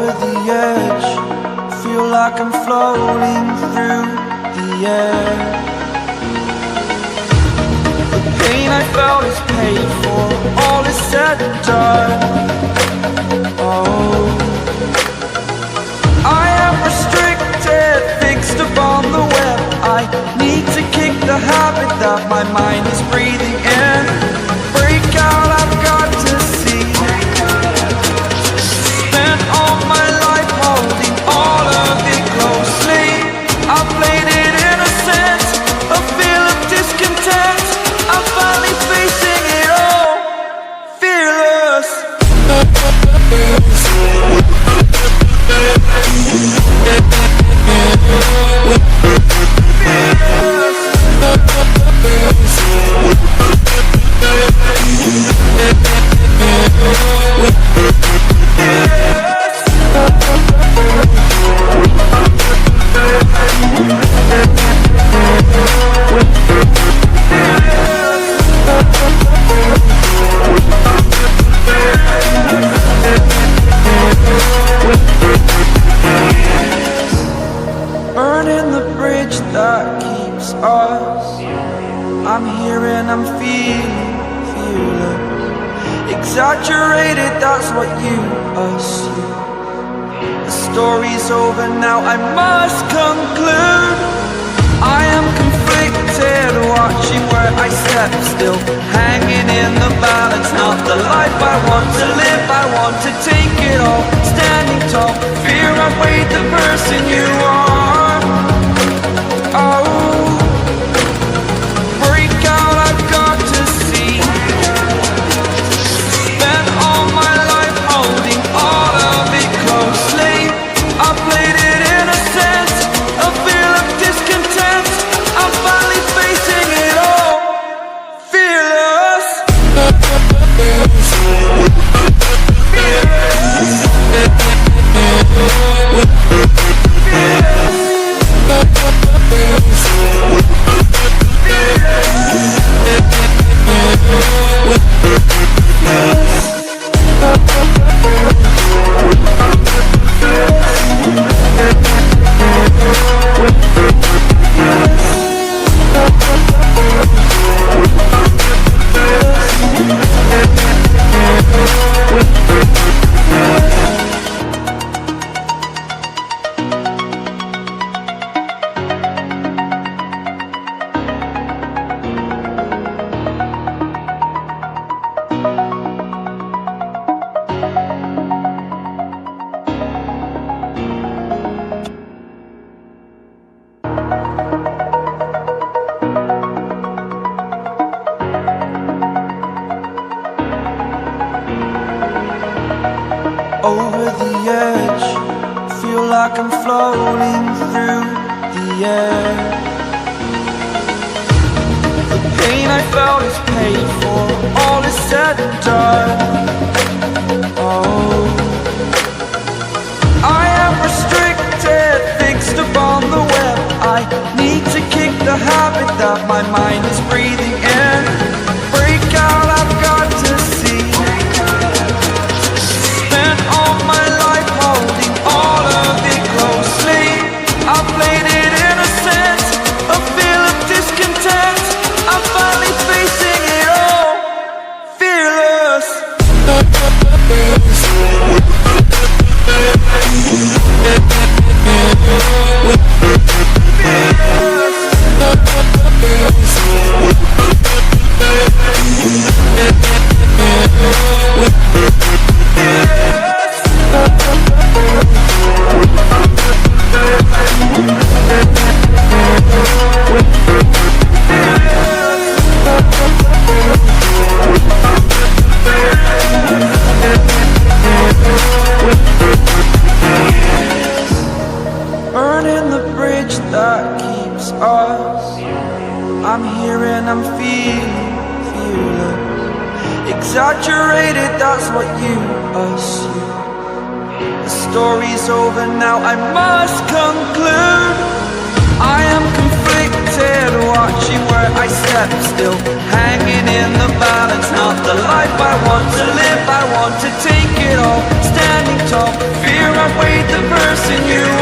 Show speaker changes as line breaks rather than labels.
Over the edge, feel like I'm floating through the air. The pain I felt is paid for, all is said and done. Oh, I am restricted, fixed upon the web. I need to kick the habit that my mind is breathing in. Break out, I've got to see. Spent all my life holding all of it closely. I played it innocent, a feel of discontent. I'm finally facing it all, fearless. Burning the bridge that keeps us. I'm here and I'm feeling fearless. Exaggerated, that's what you assume. The story's over now, I must conclude. I am conflicted, watching where I step still, hanging in the balance. Not the life I want to live, I want to take it all. Standing tall, fear I've weighed the person you are. Oh, break out, I've got to see. Spent all my life holding all of it closely. I played it innocent, a feel of discontent. I'm finally facing it all, fearless. Over the edge, feel like I'm floating through the air. The pain I felt is paid for, all is said and done. Oh, I am restricted, fixed upon the web. I need to kick the habit that my mind is breathing in. Break out, I've got to see. Spent all my life holding all of it closely. I played it innocent, a feel of discontent. I'm finally facing it all, fearless. Burning the bridge that keeps us. I'm here and I'm feeling fearless. Exaggerated, that's what you assume. The story's over now, I must conclude. I am conflicted, watching where I step still, hanging in the balance. Not the life I want to live, I want to take it all. Standing tall, fear I person you